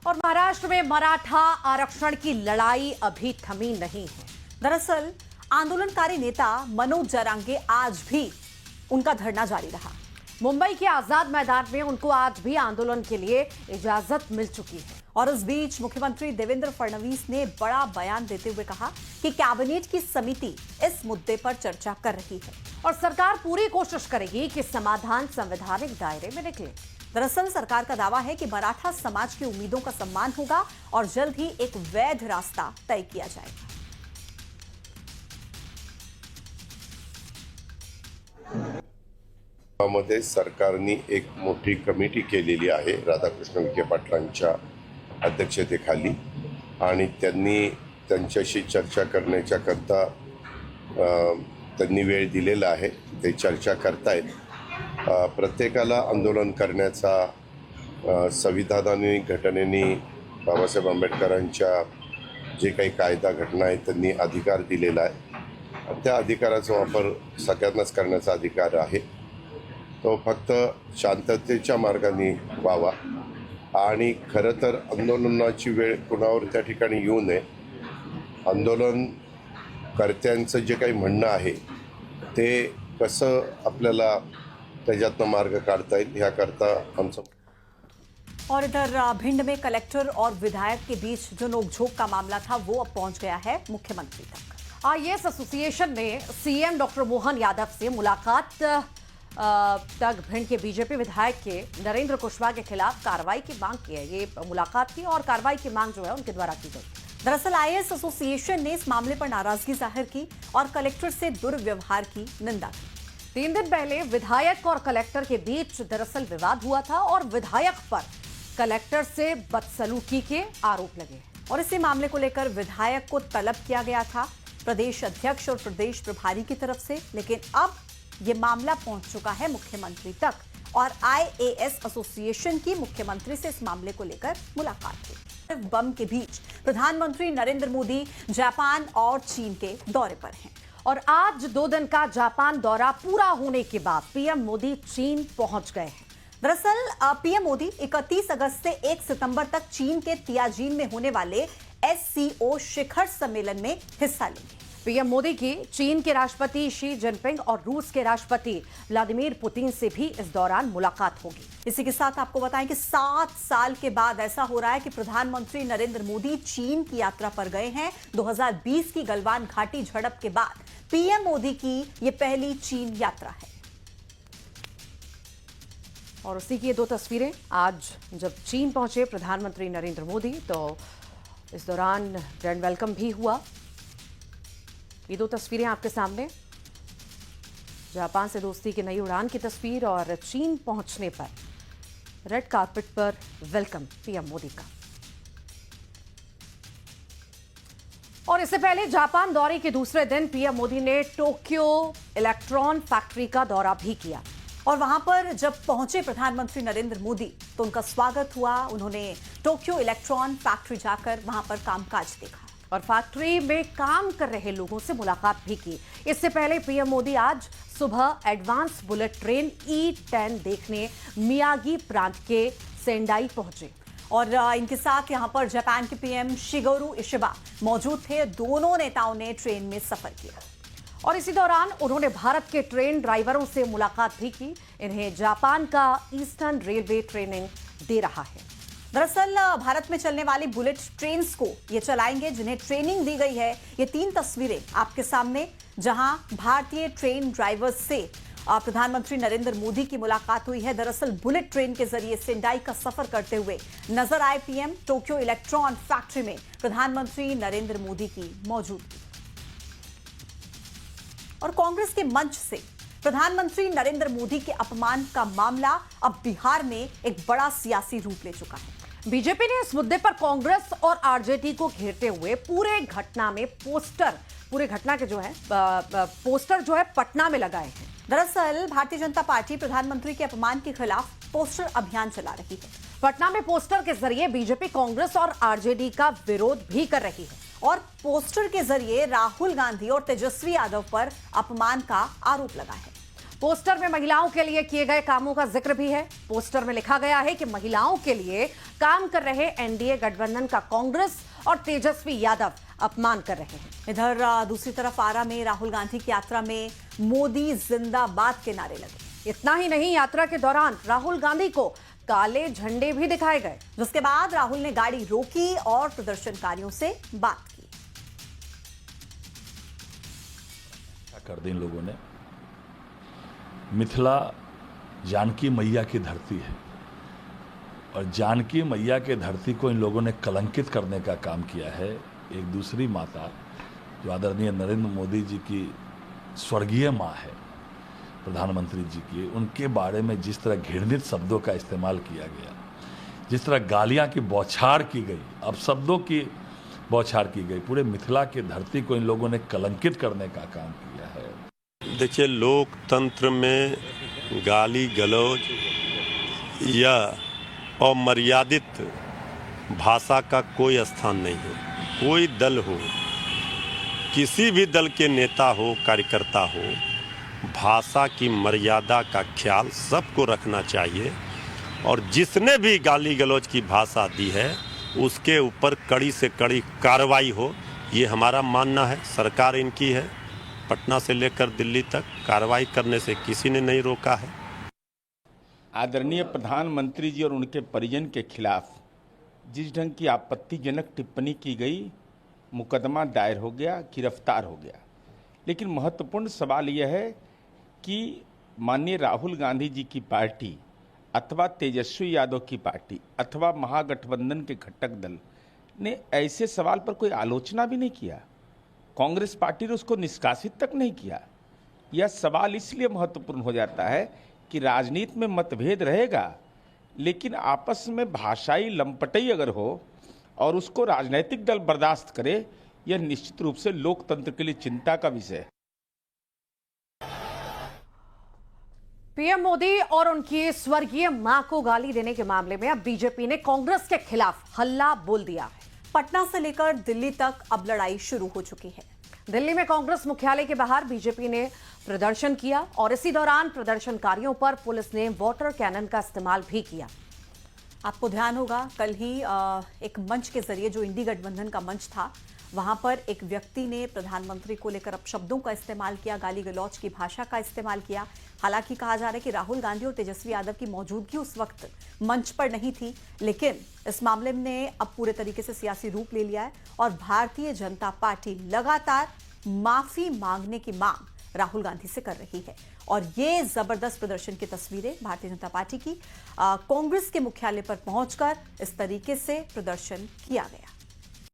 और महाराष्ट्र में मराठा आरक्षण की लड़ाई अभी थमी नहीं है। दरअसल आंदोलनकारी नेता मनोज जरांगे आज भी उनका धरना जारी रहा। मुंबई के आजाद मैदान में उनको आज भी आंदोलन के लिए इजाजत मिल चुकी है। और इस बीच मुख्यमंत्री देवेंद्र फडणवीस ने बड़ा बयान देते हुए कहा कि कैबिनेट की समिति इस मुद्दे पर चर्चा कर रही है और सरकार पूरी कोशिश करेगी कि समाधान संवैधानिक दायरे में निकले। दरअसल सरकार का दावा है कि मराठा समाज की उम्मीदों का सम्मान होगा और जल्द ही एक वैध रास्ता तय किया जाएगा। मध्ये सरकारने एक मोठी कमिटी केलेली आहे राधाकृष्ण विखे पाटलांच्या अध्यक्षतेखाली आणि त्यांनी त्यांच्याशी चर्चा करण्याच्या करता त्यांनी वेळ दिलेला आहे। ते चर्चा करतायत। प्रत्येकाला आंदोलन करण्याचा संविधानाने घटनेने बाबासाहेब आंबेडकरांच्या जे काही कायदा घटना आहेत त्यांनी अधिकार दिलेला आहे। त्या अधिकाराचा वापर सगळ्यांनाच करण्याचा अधिकार आहे। तो फक्त शांततेच्या मार्गाने व्हावा आणि खरं तर आंदोलनाची वेळ कुणावर त्या ठिकाणी येऊ नये। आंदोलन कर्त्यांचं जे काही म्हणणं आहे ते कसं आपल्याला त्याच्यातनं मार्ग काढता येईल याकरता आमचं। और इधर भिंड में कलेक्टर और विधायक के बीच जो नोकझोंक का मामला था वो अब पहुंच गया है मुख्यमंत्री तक। आईएएस एसोसिएशन ने सीएम डॉक्टर मोहन यादव से मुलाकात तक भिंड के बीजेपी विधायक के नरेंद्र कुशवाहा के खिलाफ कार्रवाई की मांग की है। ये मुलाकात की और कार्रवाई की मांग जो है उनके द्वारा की गई। दरअसल आईएएस एसोसिएशन ने इस मामले पर नाराजगी जाहिर की और कलेक्टर से दुर्व्यवहार की निंदा की। 3 दिन पहले विधायक और कलेक्टर के बीच दरअसल विवाद हुआ था और विधायक पर कलेक्टर से बदसलूकी के आरोप लगे और इसी मामले को लेकर विधायक को तलब किया गया था प्रदेश अध्यक्ष और प्रदेश प्रभारी की तरफ से। लेकिन अब ये मामला पहुंच चुका है मुख्यमंत्री तक और आईएएस एसोसिएशन की मुख्यमंत्री से इस मामले को लेकर मुलाकात हुई। बम के बीच प्रधानमंत्री नरेंद्र मोदी जापान और चीन के दौरे पर हैं और आज 2 दिन का जापान दौरा पूरा होने के बाद पीएम मोदी चीन पहुंच गए हैं। दरअसल पीएम मोदी 31 अगस्त से 1 सितंबर तक चीन के तियाजिन में होने वाले एससीओ शिखर सम्मेलन में हिस्सा लेंगे। पीएम मोदी की चीन के राष्ट्रपति शी जिनपिंग और रूस के राष्ट्रपति व्लादिमीर पुतिन से भी इस दौरान मुलाकात होगी। इसी के साथ आपको बताएं कि 7 साल के बाद ऐसा हो रहा है कि प्रधानमंत्री नरेंद्र मोदी चीन की यात्रा पर गए हैं। 2020 की गलवान घाटी झड़प के बाद पीएम मोदी की ये पहली चीन यात्रा है। और उसी की ये 2 तस्वीरें आज जब चीन पहुंचे प्रधानमंत्री नरेंद्र मोदी तो इस दौरान ग्रैंड वेलकम भी हुआ। ये 2 तस्वीरें आपके सामने, जापान से दोस्ती की नई उड़ान की तस्वीर और चीन पहुंचने पर रेड कार्पेट पर वेलकम पीएम मोदी का। और इससे पहले जापान दौरे के दूसरे दिन पीएम मोदी ने टोक्यो इलेक्ट्रॉन फैक्ट्री का दौरा भी किया और वहां पर जब पहुंचे प्रधानमंत्री नरेंद्र मोदी तो उनका स्वागत हुआ। उन्होंने टोक्यो इलेक्ट्रॉन फैक्ट्री जाकर वहां पर कामकाज देखा और फैक्ट्री में काम कर रहे लोगों से मुलाकात भी की। इससे पहले पीएम मोदी आज सुबह एडवांस बुलेट ट्रेन E10 देखने मियागी प्रांत के सेंडाई पहुंचे और इनके साथ यहां पर जापान के पीएम शिगेरू इशिबा मौजूद थे। दोनों नेताओं ने ट्रेन में सफर किया और इसी दौरान उन्होंने भारत के ट्रेन ड्राइवरों से मुलाकात भी की। इन्हें जापान का ईस्टर्न रेलवे ट्रेनिंग दे रहा है। दरअसल भारत में चलने वाली बुलेट ट्रेन्स को ये चलाएंगे जिन्हें ट्रेनिंग दी गई है। ये 3 तस्वीरें आपके सामने जहां भारतीय ट्रेन ड्राइवर्स से प्रधानमंत्री नरेंद्र मोदी की मुलाकात हुई है। दरअसल बुलेट ट्रेन के जरिए सेंडाई का सफर करते हुए नजर आए पीएम। टोक्यो इलेक्ट्रॉन फैक्ट्री में प्रधानमंत्री नरेंद्र मोदी की मौजूदगी और कांग्रेस के मंच से प्रधानमंत्री नरेंद्र मोदी के अपमान का मामला अब बिहार में एक बड़ा सियासी रूप ले चुका है। बीजेपी ने इस मुद्दे पर कांग्रेस और आरजेडी को घेरते हुए पूरे घटना के जो है पोस्टर जो है पटना में लगाए हैं। दरअसल भारतीय जनता पार्टी प्रधानमंत्री के अपमान के खिलाफ पोस्टर अभियान चला रही है। पटना में पोस्टर के जरिए बीजेपी कांग्रेस और आरजेडी का विरोध भी कर रही है और पोस्टर के जरिए राहुल गांधी और तेजस्वी यादव पर अपमान का आरोप लगा है। पोस्टर में महिलाओं के लिए किए गए कामों का जिक्र भी है। पोस्टर में लिखा गया है कि महिलाओं के लिए काम कर रहे एनडीए गठबंधन का कांग्रेस और तेजस्वी यादव अपमान कर रहे हैं। इधर दूसरी तरफ आरा में राहुल गांधी की यात्रा में मोदी जिंदाबाद के नारे लगे। इतना ही नहीं, यात्रा के दौरान राहुल गांधी को काले झंडे भी दिखाए गए, जिसके बाद राहुल ने गाड़ी रोकी और प्रदर्शनकारियों से बात की। कर दी इन लोगों ने। मिथिला जानकी मैया की धरती है और जानकी मैया के धरती को इन लोगों ने कलंकित करने का काम किया है। एक दूसरी माता जो आदरणीय नरेंद्र मोदी जी की स्वर्गीय माँ है, प्रधानमंत्री जी की, उनके बारे में जिस तरह घृणित शब्दों का इस्तेमाल किया गया, जिस तरह गालियाँ की बौछार की गई, अपशब्दों की बौछार की गई, पूरे मिथिला की धरती को इन लोगों ने कलंकित करने का काम किया है। देखिए, लोकतंत्र में गाली गलौज या अमर्यादित भाषा का कोई स्थान नहीं है। कोई दल हो, किसी भी दल के नेता हो, कार्यकर्ता हो, भाषा की मर्यादा का ख्याल सबको रखना चाहिए और जिसने भी गाली गलौज की भाषा दी है उसके ऊपर कड़ी से कड़ी कार्रवाई हो, ये हमारा मानना है। सरकार इनकी है, पटना से लेकर दिल्ली तक कार्रवाई करने से किसी ने नहीं रोका है। आदरणीय प्रधानमंत्री जी और उनके परिजन के खिलाफ जिस ढंग की आपत्तिजनक टिप्पणी की गई, मुकदमा दायर हो गया, गिरफ्तार हो गया। लेकिन महत्वपूर्ण सवाल यह है कि माननीय राहुल गांधी जी की पार्टी अथवा तेजस्वी यादव की पार्टी अथवा महागठबंधन के घटक दल ने ऐसे सवाल पर कोई आलोचना भी नहीं किया। कांग्रेस पार्टी ने उसको निष्कासित तक नहीं किया। यह सवाल इसलिए महत्वपूर्ण हो जाता है कि राजनीति में मतभेद रहेगा, लेकिन आपस में भाषाई लंपटई अगर हो और उसको राजनीतिक दल बर्दाश्त करे, यह निश्चित रूप से लोकतंत्र के लिए चिंता का विषय है। पीएम मोदी और उनकी स्वर्गीय मां को गाली देने के मामले में अब बीजेपी ने कांग्रेस के खिलाफ हल्ला बोल दिया है। पटना से लेकर दिल्ली तक अब लड़ाई शुरू हो चुकी है। दिल्ली में कांग्रेस मुख्यालय के बाहर बीजेपी ने प्रदर्शन किया और इसी दौरान प्रदर्शनकारियों पर पुलिस ने वाटर कैनन का इस्तेमाल भी किया। आपको ध्यान होगा, कल ही एक मंच के जरिए, जो इंडी गठबंधन का मंच था, वहां पर एक व्यक्ति ने प्रधानमंत्री को लेकर अपशब्दों का इस्तेमाल किया, गाली गलौज की भाषा का इस्तेमाल किया। हालांकि कहा जा रहा है कि राहुल गांधी और तेजस्वी यादव की मौजूदगी उस वक्त मंच पर नहीं थी, लेकिन इस मामले ने अब पूरे तरीके से सियासी रूप ले लिया है और भारतीय जनता पार्टी लगातार माफी मांगने की मांग राहुल गांधी से कर रही है। और ये जबरदस्त प्रदर्शन की तस्वीरें भारतीय जनता पार्टी की कांग्रेस के मुख्यालय पर पहुंचकर इस तरीके से प्रदर्शन किया गया।